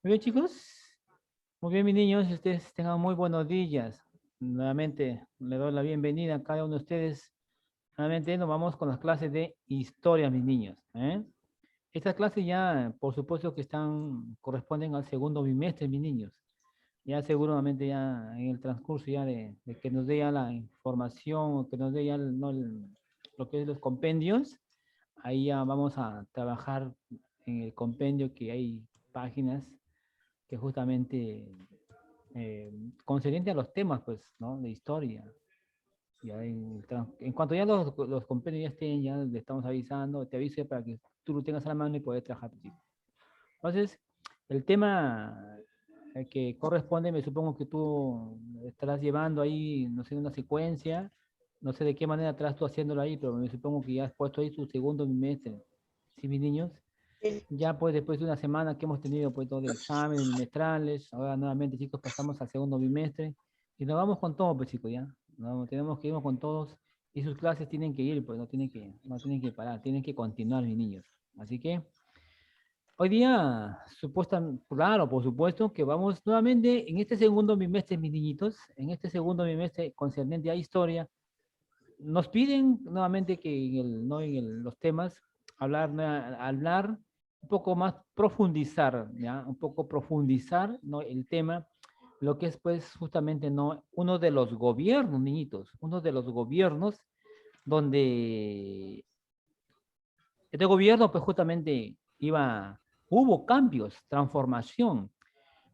Muy bien, chicos. Muy bien, mis niños. Ustedes tengan muy buenos días. Nuevamente, le doy la bienvenida a cada uno de ustedes. Nuevamente, nos vamos con las clases de historia, mis niños. Estas clases ya, por supuesto, que corresponden al segundo bimestre, mis niños. Ya seguramente ya en el transcurso ya de que nos dé ya la información, o que nos dé ya lo que es los compendios, ahí ya vamos a trabajar en el compendio que hay páginas que justamente eh, concerniente a los temas, pues, ¿no? De historia. Ya en cuanto ya los compendios ya estén, ya le estamos avisando, te aviso para que tú lo tengas a la mano y puedas trabajar. Entonces, el tema que corresponde, me supongo que tú estarás llevando ahí, no sé, una secuencia, no sé de qué manera estarás tú haciéndolo ahí, pero me supongo que ya has puesto ahí tu segundo bimestre, ¿sí, mis niños? Sí. Ya pues después de una semana que hemos tenido pues todo el examen, bimestrales, ahora nuevamente chicos pasamos al segundo bimestre y nos vamos con todo pues chicos ya, tenemos que irnos con todos y sus clases tienen que ir pues no tienen que parar, tienen que continuar mis niños. Así que hoy día, claro, por supuesto que vamos nuevamente en este segundo bimestre mis niñitos, en este segundo bimestre concerniente a historia, nos piden nuevamente que no los temas, hablar un poco más, profundizar, ¿ya? Un poco profundizar, ¿no? El tema, lo que es pues justamente, ¿no? Uno de los gobiernos, niñitos, uno de los gobiernos donde este gobierno pues justamente hubo cambios, transformación,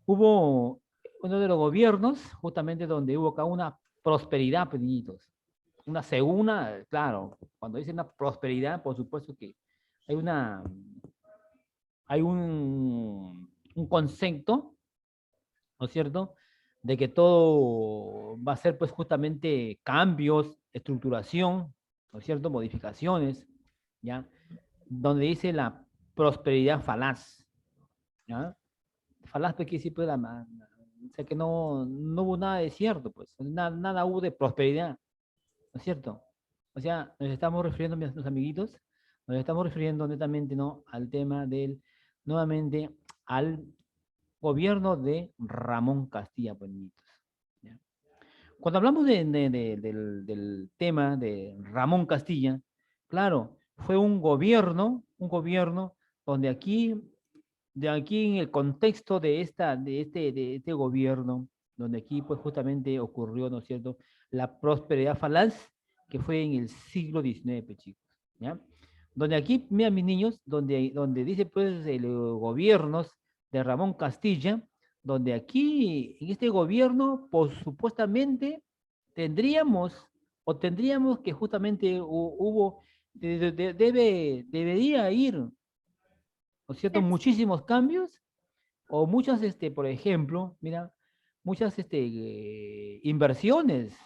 hubo uno de los gobiernos justamente donde hubo acá una prosperidad, pues, niñitos, una segunda, claro, cuando dice una prosperidad, por supuesto que hay hay un concepto, ¿no es cierto?, de que todo va a ser pues justamente cambios, estructuración, ¿no es cierto?, modificaciones, ¿ya? Donde dice la prosperidad falaz, ¿ya? Falaz pues quiere decir pues o sea que no hubo nada de cierto, pues, nada hubo de prosperidad, ¿no es cierto? O sea, nos estamos refiriendo, mis amiguitos, nos estamos refiriendo netamente, ¿no? Al tema nuevamente, al gobierno de Ramón Castilla, pues, niñitos, ¿ya? Cuando hablamos del tema de Ramón Castilla, claro, fue un gobierno donde aquí en el contexto de este gobierno, donde aquí pues justamente ocurrió, ¿no es cierto?, la prosperidad falaz que fue en el siglo XIX, pues, chicos, ¿ya? Donde aquí, mira mis niños, donde dice pues el gobiernos de Ramón Castilla, donde aquí en este gobierno, pues supuestamente tendríamos que justamente debería ir, ¿no es cierto?, muchísimos cambios o muchas, por ejemplo, mira, muchas inversiones,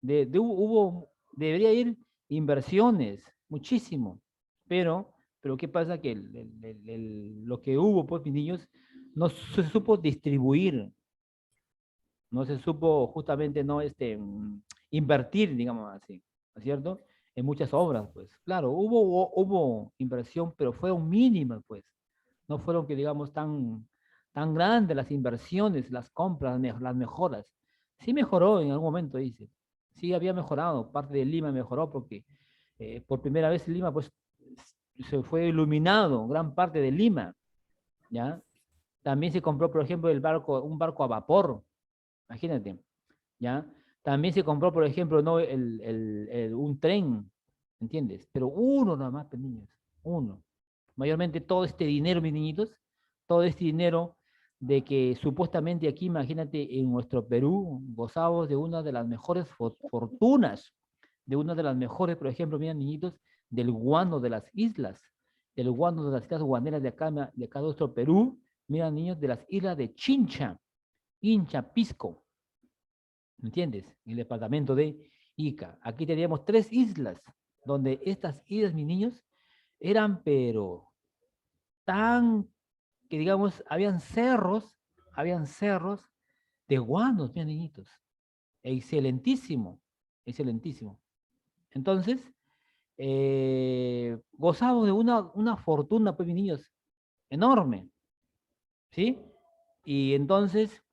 debería ir inversiones, muchísimo, pero ¿qué pasa? Que lo que hubo, pues, mis niños, no se supo distribuir, no se supo justamente, no, invertir, digamos así, ¿no es cierto? En muchas obras, pues, claro, hubo inversión, pero fueron mínimas, pues, no fueron que digamos tan grandes las inversiones, las compras, las mejoras. Sí mejoró en algún momento, dice. Sí había mejorado, parte de Lima mejoró porque por primera vez en Lima pues se fue iluminado gran parte de Lima, ¿ya? También se compró, por ejemplo, un barco a vapor, imagínate, ¿ya? También se compró, por ejemplo, ¿no? Un tren, ¿entiendes? Pero uno nada más, pues, niños, uno. Mayormente todo este dinero, mis niñitos, todo este dinero de que supuestamente aquí, imagínate, en nuestro Perú, gozamos de una de las mejores fortunas, de una de las mejores, por ejemplo, miren, niñitos, del guano de las islas, del guano de las islas guaneras de acá de nuestro Perú, miren, niños, de las islas de Chincha, Incha, Pisco, ¿me entiendes? En el departamento de Ica. Aquí teníamos 3 islas, donde estas islas, mis niños, eran pero tan que digamos, habían cerros de guanos, mis niñitos. Excelentísimo, excelentísimo. Entonces, gozamos de una fortuna, pues, mis niños, enorme, ¿sí? Y entonces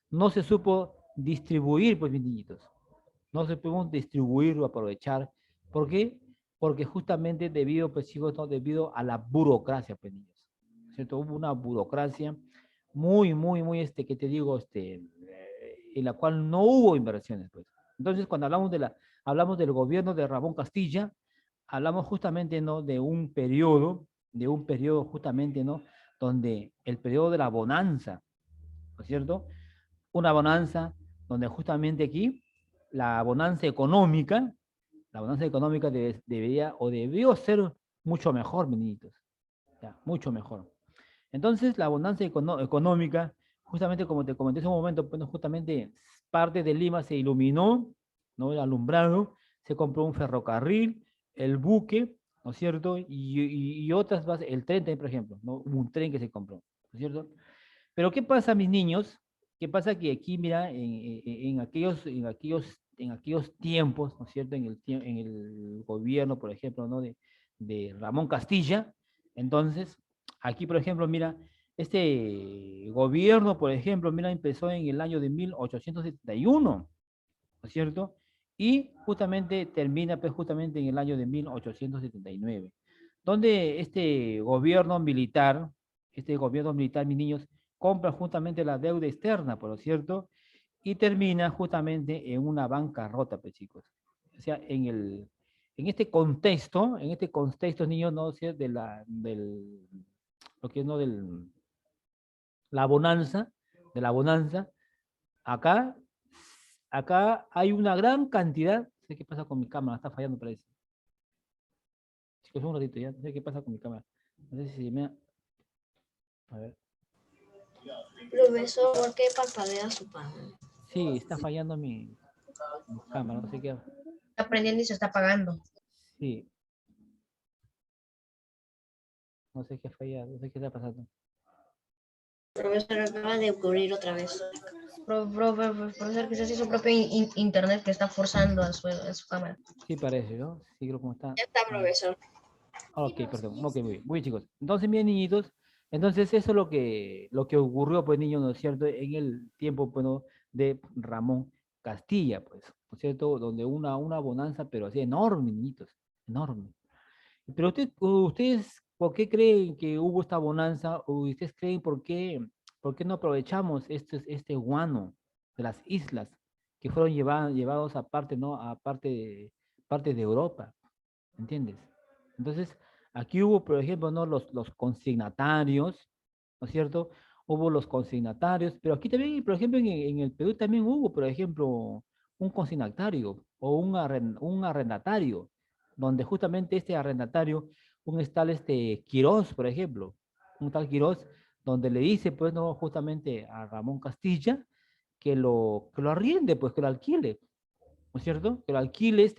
no se supo distribuir, pues mis niñitos. No se pudo distribuir o aprovechar. ¿Por qué? Porque justamente debido, pues chicos, no, debido a la burocracia, pues niños. ¿Cierto? Hubo una burocracia muy, que te digo, en la cual no hubo inversiones, pues. Entonces, cuando hablamos del gobierno de Ramón Castilla, hablamos justamente, ¿no? De un periodo justamente, ¿no? Donde el periodo de la bonanza, ¿no es cierto? Una bonanza donde justamente aquí la bonanza económica debería o debió ser mucho mejor, mis niñitos, ya, mucho mejor. Entonces, la bonanza económica, justamente como te comenté hace un momento, pues, justamente parte de Lima se iluminó, ¿no? El alumbrado, se compró un ferrocarril, el buque, ¿no es cierto? Y otras bases, el tren también, por ejemplo, ¿no? Hubo un tren que se compró, ¿no es cierto? Pero ¿qué pasa, mis niños? ¿Qué pasa que aquí, mira, en aquellos tiempos, ¿no es cierto? En el gobierno, por ejemplo, ¿no? De Ramón Castilla, entonces, aquí, por ejemplo, mira, este gobierno, por ejemplo, mira, empezó en el año de 1871, ¿no es cierto? Y justamente termina, pues, justamente en el año de 1879, donde este gobierno militar, mis niños, compra justamente la deuda externa, por lo cierto, y termina justamente en una bancarrota, pues chicos. O sea, en este contexto, niños, no sé, lo que es no la bonanza, de la bonanza, acá, acá hay una gran cantidad, no sé qué pasa con mi cámara, está fallando, parece. Chicos, un ratito ya, no sé qué pasa con mi cámara. No sé si me... A ver. Profesor, ¿por qué parpadea su panel? Sí, está fallando mi cámara, no sé qué. Está prendiendo y se está apagando. Sí, no sé qué falla, no sé qué está pasando. Profesor, acaba de ocurrir otra vez. Profesor, quizás es su propio internet que está forzando a su cámara. Sí parece, ¿no? Sí, creo como está. Ya está, profesor. Ok, perdón. Ok, muy bien, chicos. Entonces, bien, niñitos. Entonces, eso es lo que ocurrió, pues, niños, ¿no es cierto? En el tiempo, bueno, de Ramón Castilla, pues, ¿no es cierto? Donde una bonanza, pero así enorme, niñitos, enorme. Pero ustedes, ¿por qué creen que hubo esta bonanza? ¿O ustedes creen por qué no aprovechamos este guano de las islas que fueron llevados aparte, ¿no? Parte de Europa, ¿entiendes? Entonces, aquí hubo, por ejemplo, ¿no? Los consignatarios, ¿no es cierto? Hubo los consignatarios, pero aquí también, por ejemplo, en el Perú también hubo, por ejemplo, un consignatario o un arrendatario, donde justamente este arrendatario, un tal Quirós, por ejemplo, un tal Quirós, donde le dice, pues, no, justamente a Ramón Castilla, que lo arriende, pues, que lo alquile, ¿no es cierto? Que lo alquile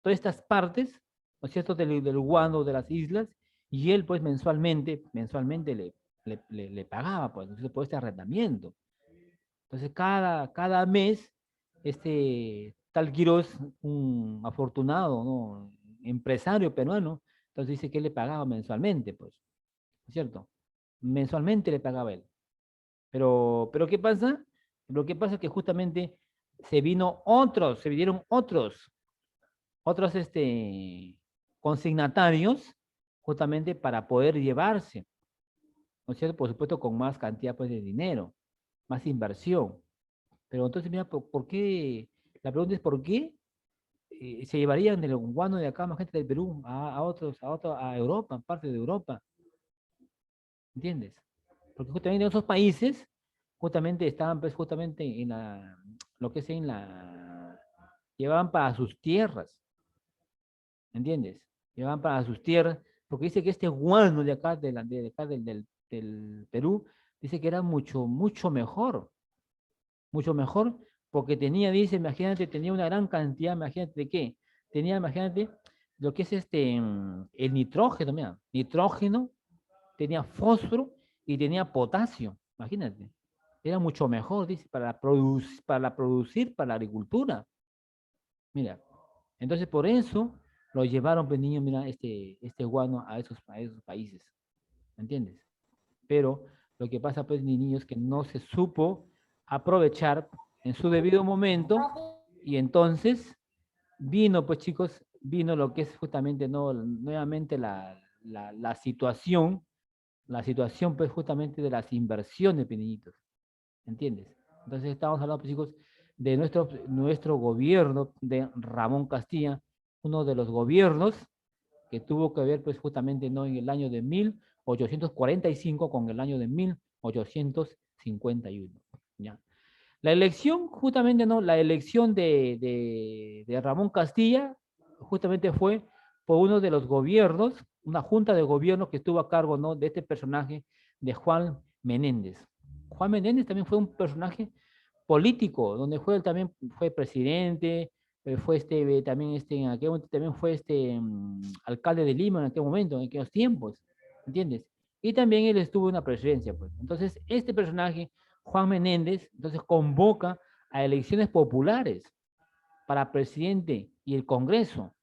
todas estas partes, ¿no es cierto?, del guano de las islas, y él, pues, mensualmente le pagaba, pues, entonces, por este arrendamiento. Entonces, cada mes, este tal Quirós, un afortunado, ¿no? Empresario peruano, entonces dice que él le pagaba mensualmente, pues, ¿no es cierto? Mensualmente le pagaba él. Pero ¿qué pasa? Lo que pasa es que justamente se vinieron otros consignatarios, justamente para poder llevarse, ¿no es cierto? Por supuesto, con más cantidad, pues, de dinero, más inversión. Pero entonces, mira, ¿por qué? La pregunta es, ¿por qué se llevarían del guano de acá más gente del Perú a Europa, parte de Europa? ¿Entiendes? Porque justamente en esos países, justamente estaban, pues, justamente lo que es llevaban para sus tierras, ¿entiendes? Llevaban para sus tierras, porque dice que este guano de acá, de acá del Perú, dice que era mucho mejor, porque tenía, dice, imagínate, tenía una gran cantidad, imagínate de qué, tenía, imagínate, lo que es el nitrógeno, mira, nitrógeno, tenía fósforo y tenía potasio, imagínate. Era mucho mejor, dice, para la agricultura. Mira, entonces por eso lo llevaron, pues niños, mira, este guano a esos países, ¿me entiendes? Pero Lo que pasa, pues, ni niños, que no se supo aprovechar en su debido momento, y entonces vino, pues, chicos, vino lo que es justamente, ¿no? Nuevamente la situación, pues, justamente de las inversiones, pues, niñitos, ¿entiendes? Entonces estamos hablando, pues, chicos, de nuestro gobierno de Ramón Castilla, uno de los gobiernos que tuvo que ver, pues, justamente, ¿no? En el año de 1845 con el año de 1851, ¿ya? La elección, justamente, ¿no? La elección de Ramón Castilla, justamente fue por uno de los gobiernos, una junta de gobierno que estuvo a cargo, ¿no? De este personaje de Juan Menéndez. Juan Menéndez también fue un personaje político, donde fue, él también fue presidente, fue también en aquel momento también fue alcalde de Lima en aquel momento, en aquellos tiempos, ¿entiendes? Y también él estuvo en la presidencia, pues. Entonces, este personaje, Juan Menéndez, entonces convoca a elecciones populares para presidente y el Congreso,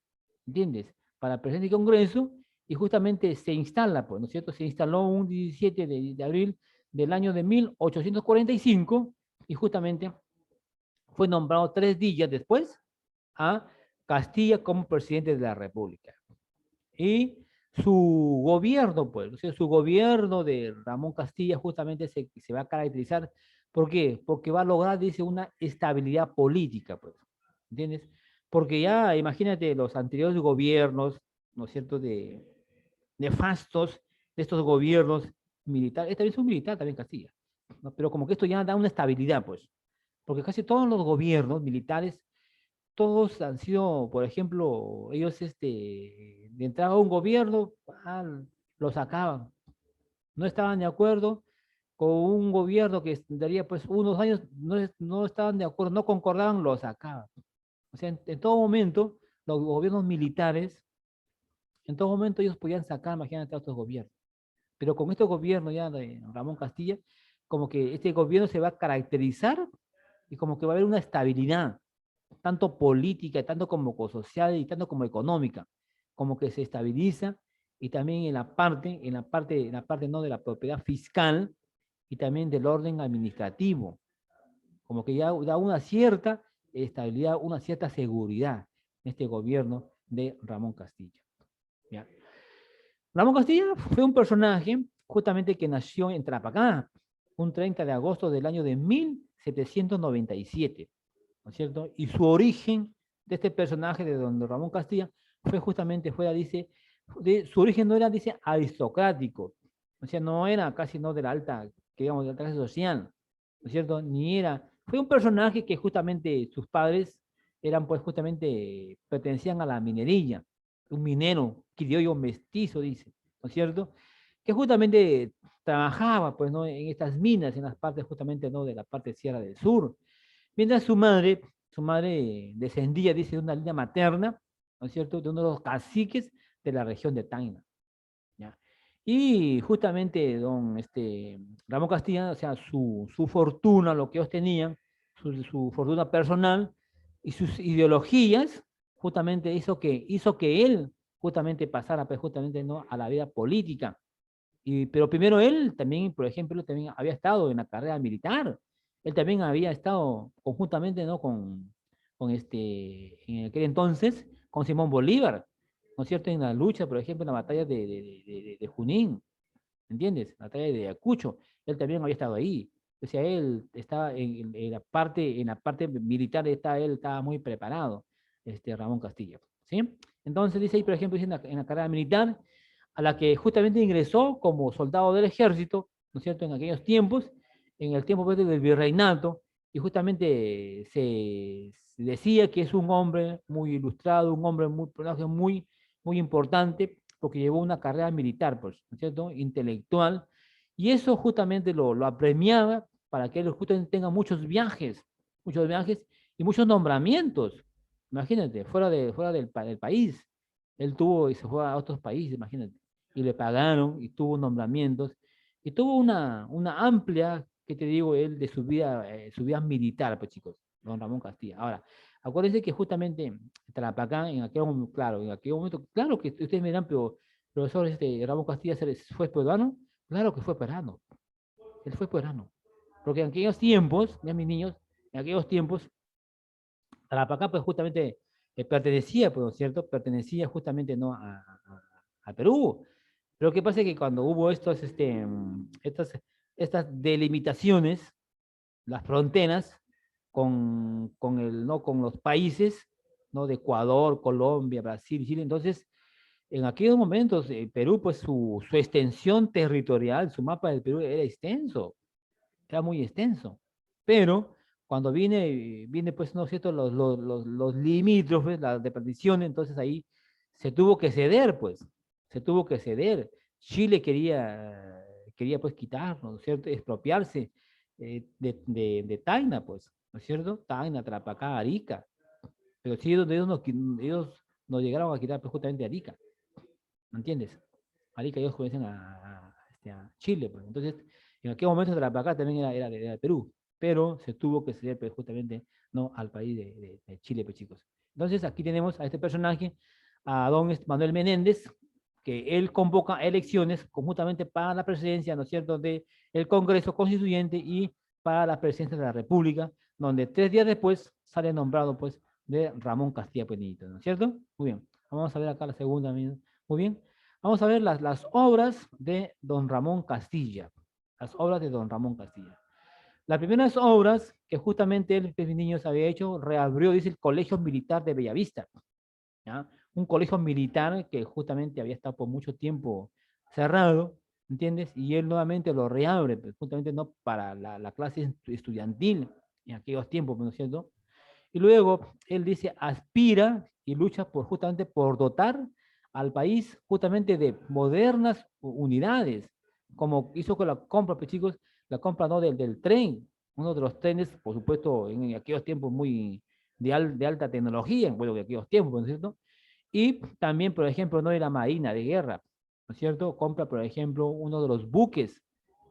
¿entiendes? Para presidente y Congreso, y justamente se instala, pues, ¿no es cierto? Se instaló un 17 de abril del año de 1845, y justamente fue nombrado 3 días después a Castilla como presidente de la República. Y su gobierno, pues, o sea, su gobierno de Ramón Castilla justamente se va a caracterizar. ¿Por qué? Porque va a lograr, dice, una estabilidad política, pues, ¿entiendes? Porque ya, imagínate, los anteriores gobiernos, ¿no es cierto?, de nefastos, de estos gobiernos militares, esta vez es un militar también Castilla, ¿no? Pero como que esto ya da una estabilidad, pues, porque casi todos los gobiernos militares, todos han sido, por ejemplo, ellos, de entrada a un gobierno, lo sacaban. No estaban de acuerdo con un gobierno que daría, pues, unos años, no estaban de acuerdo, no concordaban, lo sacaban. O sea, en todo momento, los gobiernos militares, en todo momento ellos podían sacar, imagínate, a otros gobiernos. Pero con este gobierno ya de Ramón Castilla, como que este gobierno se va a caracterizar y como que va a haber una estabilidad, tanto política, tanto como social y tanto como económica, como que se estabiliza, y también en la parte no de la propiedad fiscal y también del orden administrativo, como que ya da una cierta estabilidad, una cierta seguridad en este gobierno de Ramón Castilla, ¿ya? Ramón Castilla fue un personaje justamente que nació en Tarapacá, un 30 de agosto del año de 1797, ¿no es cierto? Y su origen de este personaje de don Ramón Castilla fue justamente, su origen no era, dice, aristocrático, o sea, no era casi no de la alta, que digamos, de la clase social, ¿no es cierto? Ni era, fue un personaje que justamente sus padres eran, pues, justamente, pertenecían a la minería, un minero criollo mestizo, dice, ¿no es cierto? Que justamente trabajaba, pues, ¿no? En estas minas, en las partes justamente, ¿no? De la parte sierra del sur. Mientras su madre descendía, dice, de una línea materna, ¿no es cierto?, de uno de los caciques de la región de Tacna, ¿ya? Y justamente Ramón Castilla, o sea, su fortuna, lo que ellos tenían, su fortuna personal y sus ideologías, justamente hizo que él justamente pasara, pues, justamente, ¿no?, a la vida política. Pero primero él también, por ejemplo, también había estado en la carrera militar. Él también había estado conjuntamente, ¿no?, en aquel entonces, con Simón Bolívar, ¿no es cierto?, en la lucha, por ejemplo, en la batalla de Junín, ¿entiendes? La batalla de Ayacucho. Él también había estado ahí. O sea, él estaba en la parte militar, él estaba muy preparado, Ramón Castilla, ¿sí? Entonces dice ahí, por ejemplo, dice en la carrera militar, a la que justamente ingresó como soldado del ejército, ¿no es cierto?, en aquellos tiempos, en el tiempo, pues, del virreinato, y justamente se decía que es un hombre muy ilustrado, un hombre personaje muy, muy importante, porque llevó una carrera militar, pues, ¿no es cierto?, intelectual, y eso justamente lo apremiaba para que él justamente tenga muchos viajes y muchos nombramientos. Imagínate, fuera del país. Él tuvo y se fue a otros países, imagínate, y le pagaron y tuvo nombramientos y tuvo una amplia, ¿qué te digo?, él de su vida militar, pues, chicos, don Ramón Castilla. Ahora, acuérdense que justamente Tarapacán, en aquel momento, claro que ustedes me dirán, pero profesor, Ramón Castilla fue peruano, claro que fue peruano, Él fue peruano. Porque en aquellos tiempos, ya mis niños, en aquellos tiempos, Tarapacá, pues justamente pertenecía, pues, ¿no es cierto? Pertenecía justamente, ¿no? A Perú. Pero ¿qué pasa? Que cuando hubo estas delimitaciones, las fronteras ¿no? con los países, ¿no? De Ecuador, Colombia, Brasil, Chile, entonces, en aquellos momentos, Perú, pues su extensión territorial, su mapa del Perú era extenso, era muy extenso. Pero cuando viene pues, ¿no es cierto?, los limítrofes, las departiciones, entonces ahí se tuvo que ceder, pues, se tuvo que ceder. Chile quería pues quitarnos, ¿no es cierto?, expropiarse de Tacna, pues, ¿no es cierto? Tacna, Tarapacá, Arica. Pero sí, ellos nos llegaron a quitar pues, justamente Arica, ¿me entiendes? Arica ellos conocen a Chile, pues. Entonces, en aquel momento Tarapacá también era de Perú, pero se tuvo que ceder pues, justamente no al país de Chile, pues chicos. Entonces, aquí tenemos a este personaje, a don Manuel Menéndez, que él convoca elecciones conjuntamente para la presidencia, ¿no es cierto?, de el Congreso Constituyente y para la presidencia de la República, donde 3 días después sale nombrado, pues, de Ramón Castilla Penito, ¿no es cierto? Muy bien. Vamos a ver acá la segunda. Muy bien. Vamos a ver las obras de don Ramón Castilla. Las obras de don Ramón Castilla. Las primeras obras que justamente él, mis niños, había hecho, reabrió, dice, el Colegio Militar de Bellavista. ¿Ya? Un colegio militar que justamente había estado por mucho tiempo cerrado, ¿entiendes? Y él nuevamente lo reabre, pues, justamente no para la clase estudiantil en aquellos tiempos, ¿no es cierto? Y luego él dice, aspira y lucha justamente por dotar al país justamente de modernas unidades, como hizo con la compra, pues chicos, la compra, ¿no? del tren, uno de los trenes, por supuesto, en aquellos tiempos muy de alta tecnología, bueno, de aquellos tiempos, ¿no es cierto? Y también, por ejemplo, no de la Marina de Guerra, ¿no es cierto? Compra, por ejemplo, uno de los buques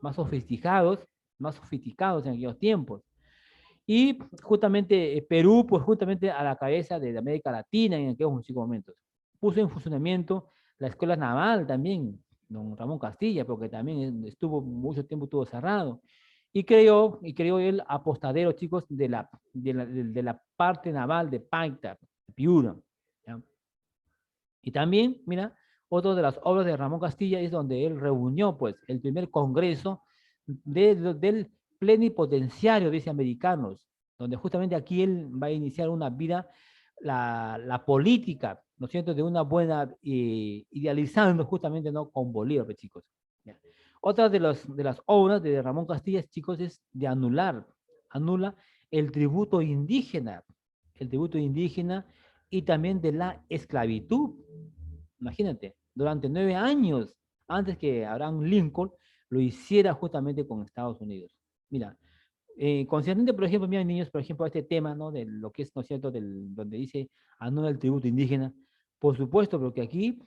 más sofisticados en aquellos tiempos. Y justamente Perú, pues justamente a la cabeza de América Latina en aquellos momentos. Puso en funcionamiento la escuela naval también, don Ramón Castilla, porque también estuvo mucho tiempo estuvo cerrado. Y creó el apostadero, chicos, de la parte naval de Paita, Piura. ¿Ya? Y también, mira, otra de las obras de Ramón Castilla es donde él reunió, pues, el primer congreso del plenipotenciario, dice, americanos, donde justamente aquí él va a iniciar una vida, la política, ¿no es cierto?, de una buena, idealizando justamente, ¿no?, con Bolívar, pues, chicos. ¿Ya? Otra de las obras de Ramón Castilla, chicos, es de anula el tributo indígena y también de la esclavitud. Imagínate, durante 9 años antes que Abraham Lincoln lo hiciera justamente con Estados Unidos. Mira, concerniente, por ejemplo, mira, niños, por ejemplo, a este tema, ¿no? De lo que es, ¿no es cierto?, donde dice anula el tributo indígena. Por supuesto, porque aquí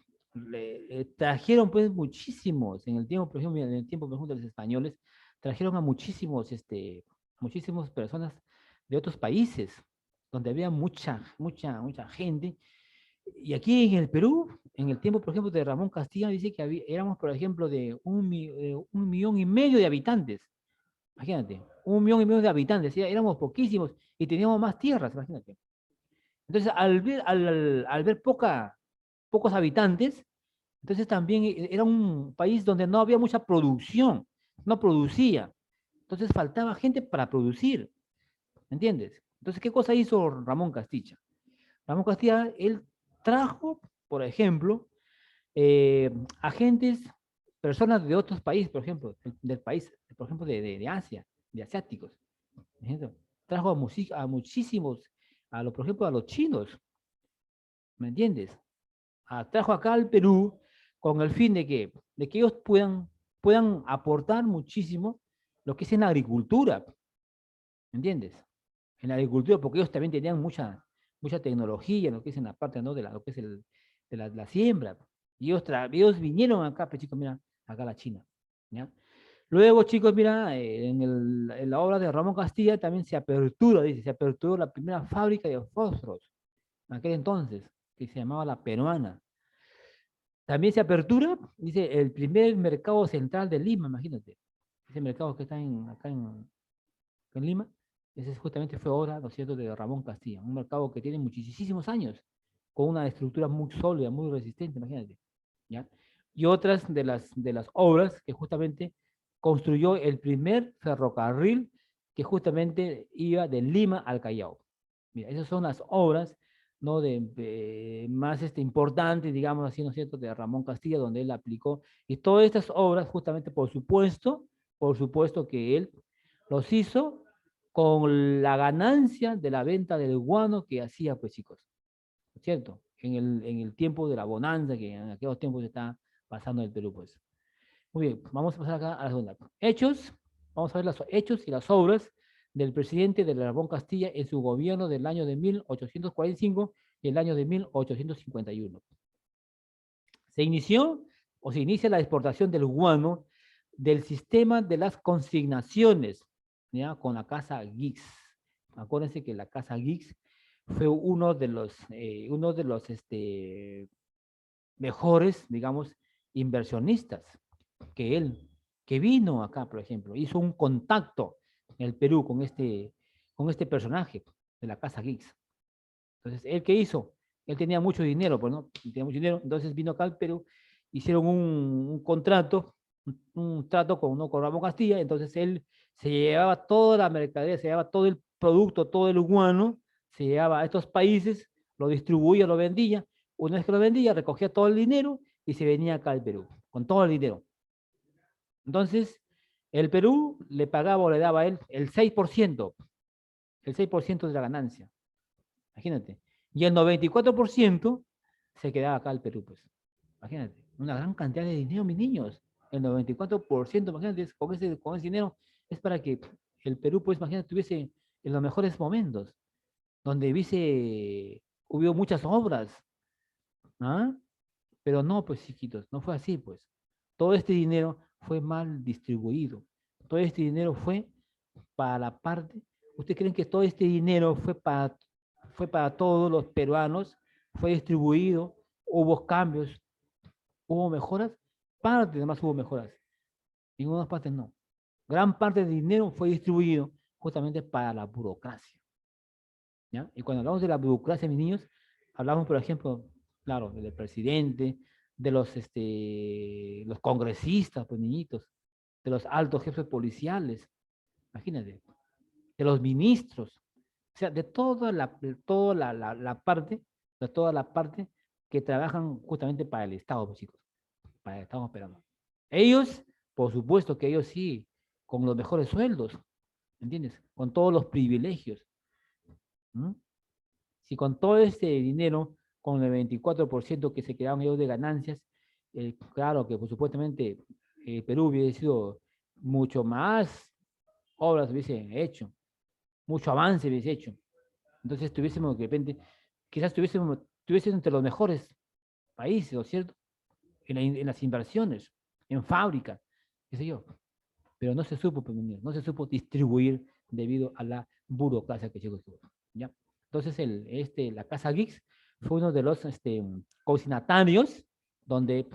trajeron, pues, muchísimos, en el tiempo, por ejemplo, en el tiempo, por ejemplo, de los españoles, trajeron a muchísimas personas de otros países, donde había mucha gente. Y aquí en el Perú, en el tiempo, por ejemplo, de Ramón Castilla, dice que éramos, por ejemplo, de 1,5 millones de habitantes. Imagínate, 1,5 millones de habitantes, ¿sí? Éramos poquísimos y teníamos más tierras, imagínate. Entonces, al ver pocos habitantes, entonces también era un país donde no había mucha producción, no producía. Entonces faltaba gente para producir, ¿entiendes? Entonces, ¿qué cosa hizo Ramón Castilla? Ramón Castilla, él trajo, por ejemplo, eh, agentes, personas de otros países, por ejemplo, del país, por ejemplo, de Asia, de asiáticos. Por ejemplo, trajo a muchísimos, por ejemplo, a los chinos, ¿me entiendes? Trajo acá al Perú con el fin de que ellos puedan aportar muchísimo lo que es en la agricultura, ¿me entiendes? En la agricultura, porque ellos también tenían mucha tecnología en lo que es en la parte, ¿no? Lo que es la siembra. Y ellos vinieron acá, pues chicos, mira, acá a la China. ¿Ya? Luego, chicos, mira, en la obra de Ramón Castilla también se aperturó la primera fábrica de fósforos, en aquel entonces, que se llamaba La Peruana. También se apertura, dice, el primer mercado central de Lima, imagínate. ese mercado que está acá en Lima, ese justamente fue obra, ¿no es cierto?, de Ramón Castilla, un mercado que tiene muchísimos años, con una estructura muy sólida, muy resistente, imagínate, ¿ya? Y otras de las obras que justamente construyó el primer ferrocarril que justamente iba de Lima al Callao. Mira, esas son las obras, ¿no?, más importantes, digamos así, ¿no es cierto?, de Ramón Castilla, donde él aplicó, y todas estas obras, justamente, por supuesto que él los hizo con la ganancia de la venta del guano que hacía, pues, chicos, ¿no es cierto? En el tiempo de la bonanza que en aquellos tiempos se está pasando en el Perú, pues. Muy bien, vamos a pasar acá a la segunda. Hechos, vamos a ver los hechos y las obras del presidente de Ramón Castilla en su gobierno del año de 1845 y el año de 1851. Se inició o se inicia la exportación del guano del sistema de las consignaciones, ¿ya?, con la Casa Guix. Acuérdense que la Casa Guix fue uno de los mejores, digamos, inversionistas que él, que vino acá, por ejemplo, hizo un contacto en el Perú con este personaje de la Casa Guix. Entonces, ¿él qué hizo? Él tenía mucho dinero, pues, ¿no? Tenía mucho dinero, entonces vino acá al Perú, hicieron un contrato, un trato con, ¿no?, con Ramón Castilla, entonces él se llevaba toda la mercadería, se llevaba todo el producto, todo el guano, se llevaba a estos países, lo distribuía, lo vendía, una vez que lo vendía, recogía todo el dinero y se venía acá al Perú, con todo el dinero. Entonces, el Perú le pagaba o le daba a él el 6%, el 6% de la ganancia. Imagínate. Y el 94% se quedaba acá al Perú, pues. Imagínate. Una gran cantidad de dinero, mis niños. El 94%, imagínate, con ese dinero es para que el Perú, pues, imagínate, tuviese en los mejores momentos, donde hubo muchas obras, ¿ah? Pero no, pues, chiquitos, no fue así, pues. Todo este dinero fue mal distribuido. Todo este dinero fue para la parte. ¿Ustedes creen que todo este dinero fue para todos los peruanos? ¿Fue distribuido? ¿Hubo cambios? ¿Hubo mejoras? Parte además hubo mejoras. En unas partes no. Gran parte del dinero fue distribuido justamente para la burocracia, ¿ya? Y cuando hablamos de la burocracia, mis niños, hablamos, por ejemplo, claro, del presidente, de los congresistas, pues, niñitos, de los altos jefes policiales, imagínate, de los ministros, o sea, de toda la parte que trabajan justamente para el Estado, pues, chicos, para el Estado esperando. Ellos, por supuesto que ellos sí, con los mejores sueldos, ¿entiendes? Con todos los privilegios. ¿Mm? Si con todo este dinero, con el 24% que se quedaron ellos de ganancias, claro que, pues, supuestamente Perú hubiese sido mucho más obras hubiese hecho, mucho avance hubiese hecho. Entonces tuviésemos de repente, quizás tuviésemos entre los mejores países, ¿no es cierto? En las inversiones, en fábricas, qué sé yo. Pero no se supo, pues, no se supo distribuir debido a la burocracia que llegó. ¿Ya? Entonces la Casa Geeks fue uno de los consignatarios donde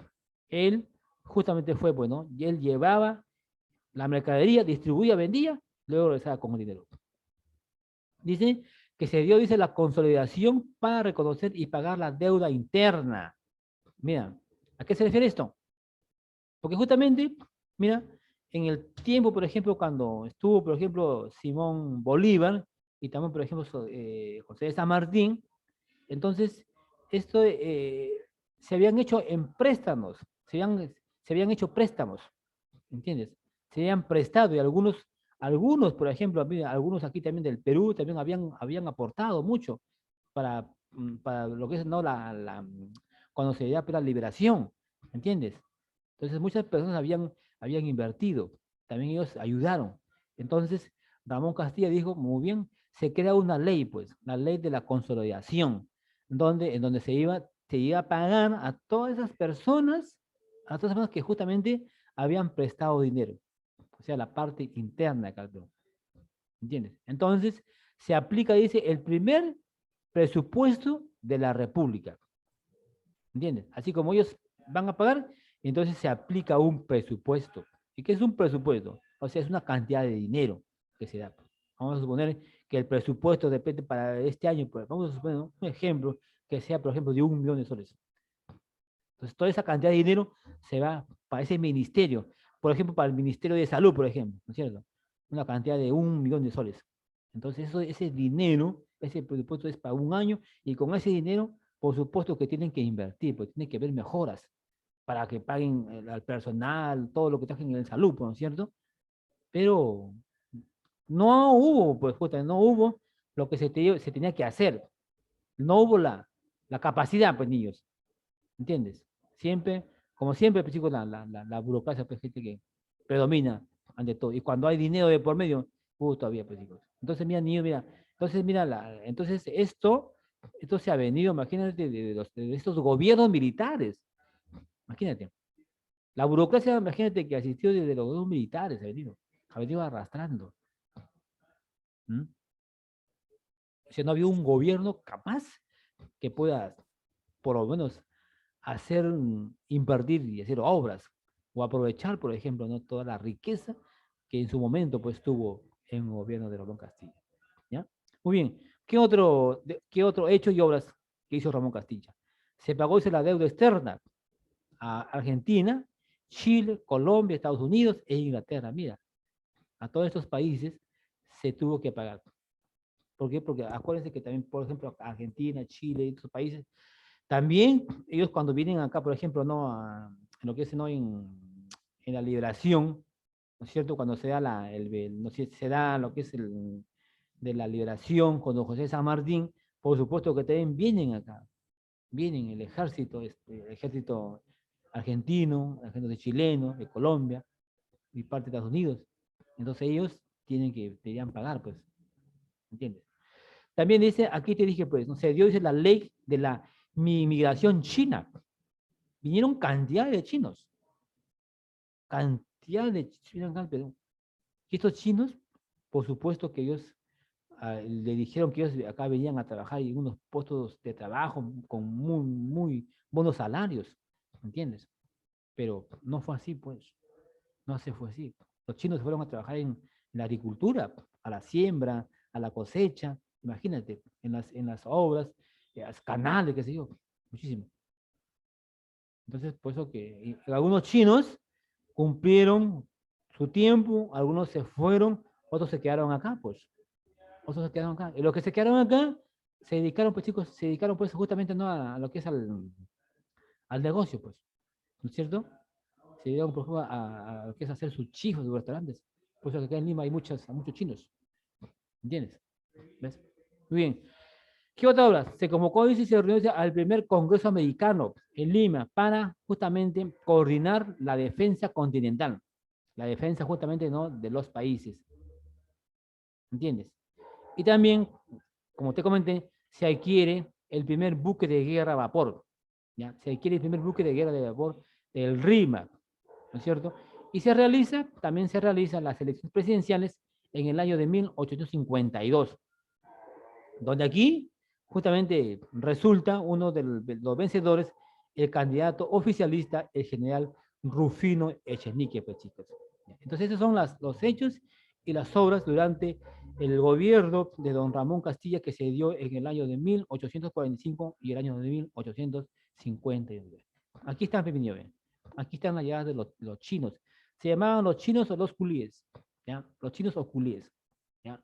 él justamente fue, bueno, y él llevaba la mercadería, distribuía, vendía, luego regresaba con el dinero. Dice que se dio, dice, la consolidación para reconocer y pagar la deuda interna. Mira, ¿a qué se refiere esto? Porque justamente, mira, en el tiempo, por ejemplo, cuando estuvo, por ejemplo, Simón Bolívar y también, por ejemplo, José de San Martín, entonces, esto se habían hecho en préstamos, se habían hecho préstamos, ¿entiendes? Se habían prestado y algunos, por ejemplo, algunos aquí también del Perú también habían aportado mucho para lo que es, ¿no?, cuando se dio la liberación, ¿entiendes? Entonces muchas personas habían invertido, también ellos ayudaron. Entonces Ramón Castilla dijo, muy bien, se crea una ley, pues, la ley de la consolidación, en donde se iba a pagar a todas esas personas que justamente habían prestado dinero, o sea, la parte interna de Calderón. ¿Entiendes? Entonces, se aplica, dice, el primer presupuesto de la República. ¿Entiendes? Así como ellos van a pagar, entonces se aplica un presupuesto. ¿Y qué es un presupuesto? O sea, es una cantidad de dinero que se da. Vamos a suponer que el presupuesto depende para este año, pues, vamos a suponer, ¿no?, un ejemplo, que sea, por ejemplo, de 1 millón de soles. Entonces, toda esa cantidad de dinero se va para ese ministerio. Por ejemplo, para el Ministerio de Salud, por ejemplo, ¿no es cierto? Una cantidad de 1 millón de soles. Entonces, ese dinero, ese presupuesto es para un año, y con ese dinero, por supuesto que tienen que invertir, pues tienen que haber mejoras para que paguen al personal, todo lo que trajen en salud, pues, ¿no es cierto? Pero no hubo, pues, no hubo lo que se tenía que hacer. No hubo la capacidad, pues, niños. ¿Entiendes? Siempre, como siempre, pues, chicos, la burocracia, pues, gente que predomina ante todo. Y cuando hay dinero de por medio, todavía, pues, chicos. Entonces, mira, niño, mira. Entonces, mira, entonces esto se ha venido, imagínate, de estos gobiernos militares. Imagínate. La burocracia, imagínate, que asistió desde los gobiernos militares, ha venido arrastrando. ¿Mm? O sea, no había un gobierno capaz que pueda, por lo menos, hacer, invertir y hacer obras, o aprovechar, por ejemplo, ¿no?, toda la riqueza que en su momento, pues, tuvo en el gobierno de Ramón Castilla. ¿Ya? Muy bien. ¿Qué otro hecho y obras que hizo Ramón Castilla? Se pagó la deuda externa a Argentina, Chile, Colombia, Estados Unidos e Inglaterra. Mira, a todos estos países se tuvo que pagar. ¿Por qué? Porque acuérdense que también, por ejemplo, Argentina, Chile y otros países, también ellos, cuando vienen acá, por ejemplo, ¿no?, en lo que es, ¿no?, en la liberación, ¿no es cierto? Cuando se da no sé, se da lo que es de la liberación con don José San Martín, por supuesto que también vienen acá, vienen el ejército, el ejército argentino, el ejército chileno, de Colombia y parte de Estados Unidos. Entonces ellos deberían pagar, pues, ¿entiendes? También dice, aquí te dije, pues, no sé, Dios dice la ley de la migración china. Vinieron cantidad de chinos, cantidad de chinos acá al Perú. Y estos chinos, por supuesto que ellos le dijeron que ellos acá venían a trabajar en unos puestos de trabajo con muy, muy buenos salarios, ¿entiendes? Pero no fue así, pues, no se fue así. Los chinos se fueron a trabajar en la agricultura, a la siembra, a la cosecha, imagínate, en las obras, en los canales, qué sé yo, muchísimo. Entonces, por eso que algunos chinos cumplieron su tiempo, algunos se fueron, otros se quedaron acá, pues. Otros se quedaron acá. Y los que se quedaron acá se dedicaron, pues, chicos, se dedicaron, pues, justamente, ¿no?, a lo que es al negocio, pues. ¿No es cierto? Se dedicaron, por ejemplo, a lo que es hacer sus chifos, sus restaurantes. Por eso que acá en Lima hay muchos chinos. ¿Entiendes? ¿Ves? Muy bien. ¿Qué otra obra? Se convocó y se reunió al primer Congreso Americano en Lima para justamente coordinar la defensa continental, la defensa justamente, ¿no?, de los países. ¿Entiendes? Y también, como te comenté, se adquiere el primer buque de guerra a vapor. ¿Ya? Se adquiere el primer buque de guerra de vapor del RIMAC, ¿no es cierto? Y también se realizan las elecciones presidenciales en el año de 1852, donde aquí justamente resulta uno de los vencedores, el candidato oficialista, el general Rufino Echenique, pues, chicos. Entonces, esos son los hechos y las obras durante el gobierno de don Ramón Castilla, que se dio en el año de 1845 y el año de 1859. Aquí están, aquí están las llegadas de los chinos. Se llamaban los chinos o los culíes, ¿ya? Los chinos o culíes, ¿ya?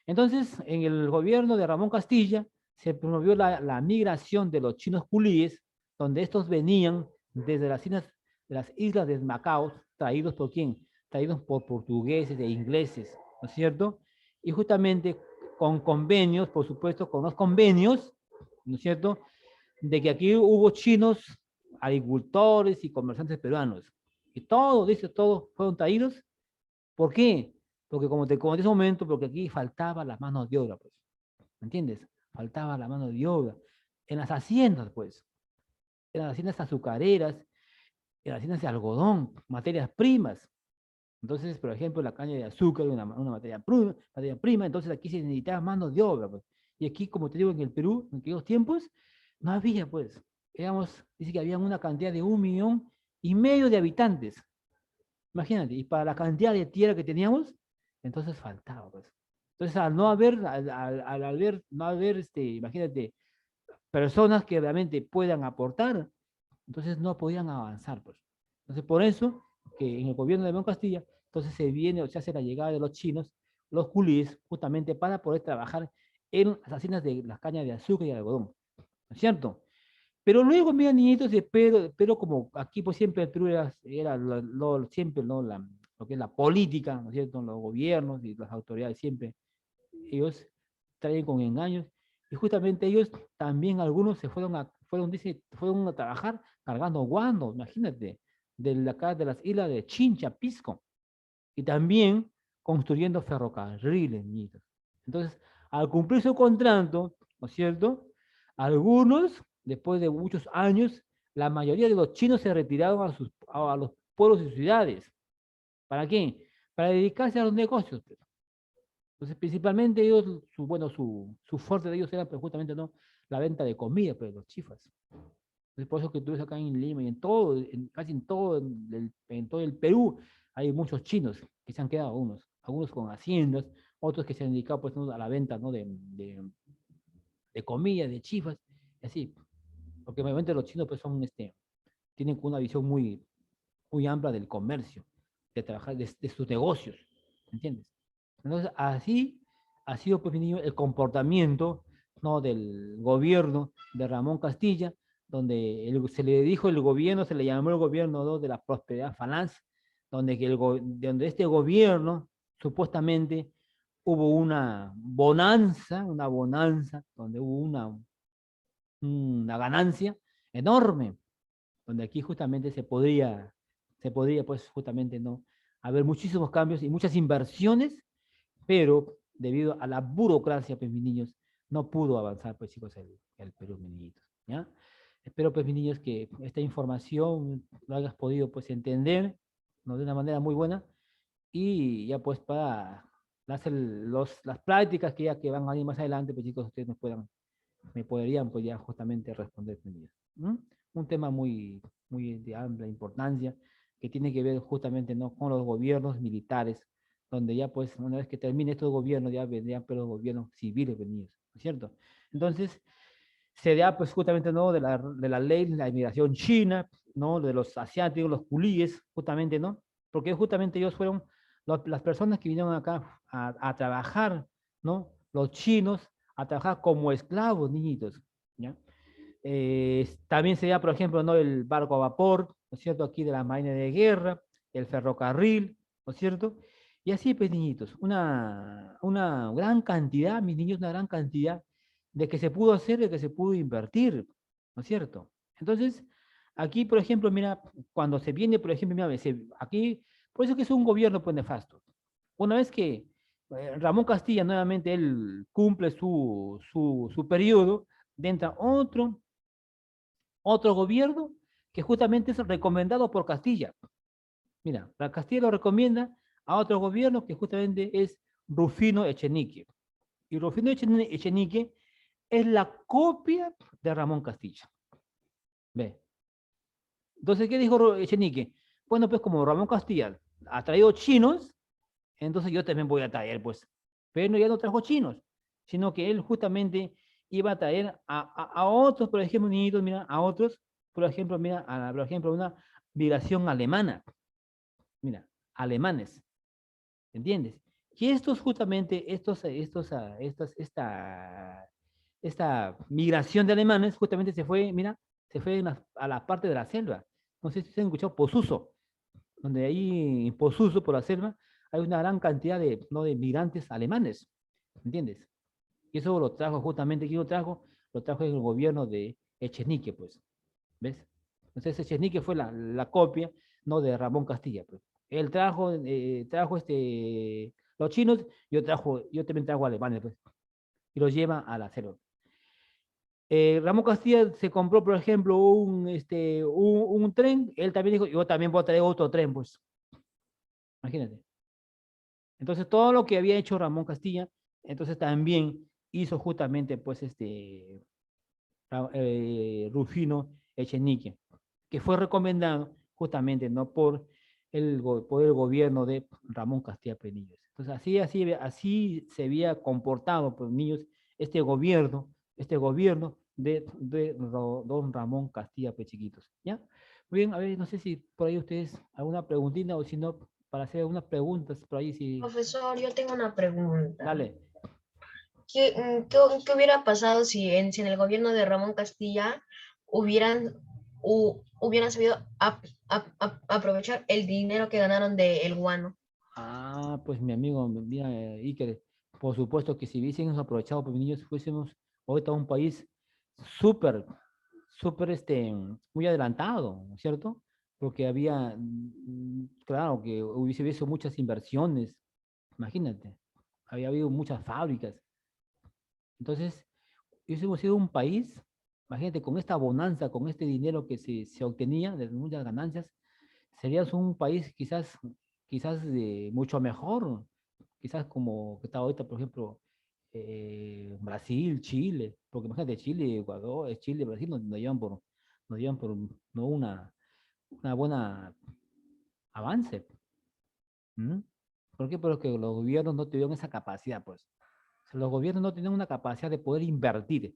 Entonces, en el gobierno de Ramón Castilla, se promovió la migración de los chinos culíes, donde estos venían desde las islas de Macao, traídos por quién? Traídos por portugueses e ingleses, ¿no es cierto? Y justamente con convenios, por supuesto, con los convenios, ¿no es cierto?, de que aquí hubo chinos, agricultores y comerciantes peruanos. Y todos fueron traídos. ¿Por qué? Porque como te comenté en ese momento, porque aquí faltaba la mano de obra, pues. ¿Me entiendes? Faltaba la mano de obra. En las haciendas, pues. En las haciendas azucareras, en las haciendas de algodón, materias primas. Entonces, por ejemplo, la caña de azúcar, una materia prima, entonces aquí se necesitaba mano de obra, pues. Y aquí, como te digo, en el Perú, en aquellos tiempos, no había, pues. Dice que había una cantidad de 1,5 millones de habitantes. Imagínate, y para la cantidad de tierra que teníamos, entonces faltaba, pues. Entonces, al no haber, no haber, imagínate, personas que realmente puedan aportar, entonces no podían avanzar, pues. Entonces, por eso que en el gobierno de León Castilla, entonces se viene o se hace la llegada de los chinos, los culíes, justamente para poder trabajar en las haciendas de las cañas de azúcar y algodón, ¿no es cierto? Pero luego, mira, niñitos, pero como aquí pues siempre el Perú era siempre, ¿no? Lo que es la política, ¿no es cierto? Los gobiernos y las autoridades siempre, ellos traen con engaños y justamente ellos también algunos se fueron a trabajar cargando guando, imagínate, acá de las islas de Chincha, Pisco, y también construyendo ferrocarriles, niñitos. Entonces, al cumplir su contrato, ¿no es cierto? Algunos, después de muchos años, la mayoría de los chinos se retiraron a los pueblos y ciudades. ¿Para qué? Para dedicarse a los negocios. Pues. Entonces, principalmente ellos, su fuerte de ellos era pues, justamente ¿no? la venta de comida, pues, los chifas. Entonces, por eso que tú ves acá en Lima y casi en todo el Perú, hay muchos chinos que se han quedado algunos con haciendas, otros que se han dedicado pues, ¿no? a la venta ¿no? de comida, de chifas, y así. Porque obviamente los chinos pues, tienen una visión muy amplia del comercio, de trabajar, de sus negocios, ¿entiendes? Entonces, así ha sido pues, mi niño, el comportamiento ¿no? del gobierno de Ramón Castilla, donde se le dijo el gobierno, se le llamó el gobierno ¿no? de la prosperidad falaz, donde este gobierno supuestamente hubo una bonanza, donde hubo una ganancia enorme, donde aquí justamente se podría pues justamente no haber muchísimos cambios y muchas inversiones, pero debido a la burocracia, pues mis niños, no pudo avanzar, pues chicos, el Perú, mis niñitos, ¿ya? Espero, pues mis niños, que esta información lo hayas podido, pues, entender, ¿no? De una manera muy buena, y ya, pues, para hacer las prácticas que van a ir más adelante, pues chicos, ustedes me podrían pues ya justamente responder conmigo. ¿Mm? Un tema muy de amplia importancia que tiene que ver justamente ¿no? con los gobiernos militares, donde ya pues una vez que termine estos gobiernos ya vendrían pero los gobiernos civiles venidos, ¿no es cierto? Entonces, se da pues justamente ¿no? de la ley, la inmigración china, ¿no? De los asiáticos, los culíes, justamente, ¿no? Porque justamente ellos fueron las personas que vinieron acá a trabajar, ¿no? Los chinos a trabajar como esclavos, niñitos, ¿ya? También se da, por ejemplo, ¿no? El barco a vapor, ¿no es cierto? Aquí de la Marina de Guerra, el ferrocarril, ¿no es cierto? Y así, pues, niñitos, una gran cantidad, mis niños, una gran cantidad de que se pudo hacer, de que se pudo invertir, ¿no es cierto? Entonces, aquí, por ejemplo, mira, cuando se viene, por ejemplo, mira, aquí, por eso que es un gobierno pues nefasto. Una vez que Ramón Castilla nuevamente él cumple su periodo, entra otro gobierno que justamente es recomendado por Castilla. Mira, la Castilla lo recomienda a otro gobierno que justamente es Rufino Echenique. Y Rufino Echenique es la copia de Ramón Castilla. ¿Ve? Entonces, ¿qué dijo Echenique? Bueno, pues como Ramón Castilla ha traído chinos, entonces yo también voy a traer, pues. Pero ya no trajo chinos, sino que él justamente iba a traer a otros, por ejemplo, niñitos, mira, a otros, por ejemplo, mira, por ejemplo, una migración alemana, mira, alemanes, ¿entiendes? Y estos justamente, esta migración de alemanes justamente se fue, mira, se fue a la parte de la selva. No sé si se han escuchado Posuso, donde ahí en Posuso, por la selva, hay una gran cantidad ¿no? de migrantes alemanes, ¿entiendes? Y eso lo trajo justamente, ¿quién lo trajo? Lo trajo el gobierno de Echenique, pues, ¿ves? Entonces Echenique fue la copia, ¿no? De Ramón Castilla, pues. Él trajo los chinos, yo también trajo alemanes, pues, y los lleva a la selva. Ramón Castilla se compró, por ejemplo, un tren, él también dijo, yo también voy a traer otro tren, pues, imagínate. Entonces, todo lo que había hecho Ramón Castilla, entonces también hizo justamente, pues, Rufino Echenique, que fue recomendado justamente, ¿no? Por por el gobierno de Ramón Castilla Penillos. Entonces, así se había comportado, pues, niños, este gobierno de don Ramón Castilla Pechiquitos, ¿ya? Muy bien, a ver, no sé si por ahí ustedes alguna preguntita o si no, para hacer algunas preguntas por ahí, si... Profesor, yo tengo una pregunta. Dale. ¿Qué hubiera pasado si en el gobierno de Ramón Castilla hubieran sabido aprovechar el dinero que ganaron del guano? Ah, pues mi amigo, mira, Iker, por supuesto que si hubiésemos aprovechado, pues niños, fuésemos ahorita un país súper, súper, muy adelantado, ¿no es cierto? Porque había, claro, que hubiese habido muchas inversiones, imagínate, había habido muchas fábricas. Entonces, hubiésemos sido un país, imagínate, con esta bonanza, con este dinero que se obtenía de muchas ganancias, serías un país quizás mucho mejor, quizás como que está ahorita, por ejemplo, Brasil, Chile, porque imagínate, Chile, Ecuador, Chile, Brasil nos llevan por no una buena avance. ¿Mm? ¿Por qué? Porque los gobiernos no tuvieron esa capacidad, pues. O sea, los gobiernos no tienen una capacidad de poder invertir.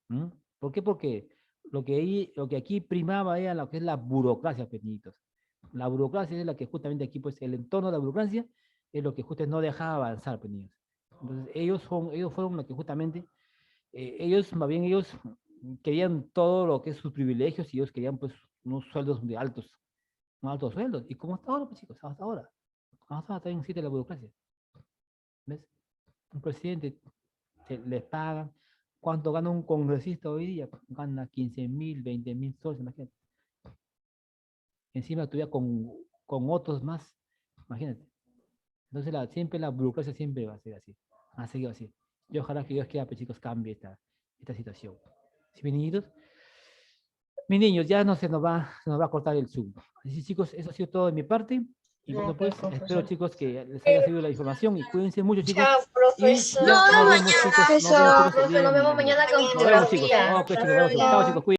¿Mm? ¿Por qué? Porque lo que aquí primaba era lo que es la burocracia, pequeñitos. La burocracia es la que justamente aquí, pues el entorno de la burocracia es lo que justamente no dejaba avanzar, pequeñitos. Entonces, ellos fueron los que justamente, ellos querían todo lo que es sus privilegios y ellos querían pues unos sueldos de unos altos sueldos. Y como hasta ahora, pues chicos, hasta ahora también existe la burocracia. ¿Ves? Un presidente les pagan. ¿Cuánto gana un congresista hoy día? Gana 15.000, 20.000 soles, imagínate. Encima todavía con otros más, imagínate. Entonces siempre la burocracia siempre va a ser así, ha seguido así. Y ojalá que Dios quiera, pues chicos, cambie esta situación. ¿Sí, mis niños, ya no se nos va a cortar el Zoom. Así chicos, eso ha sido todo de mi parte. Y bueno, Ok, pues espero profesor. chicos que les haya servido la información y cuídense mucho chicos. Chao, Y profesor. ya nos vemos chicos, Profesor, el día nos vemos mañana con nos vemos chicos. geografía. Ok chicos, nos vemos chicos. Chao chicos, cuídense.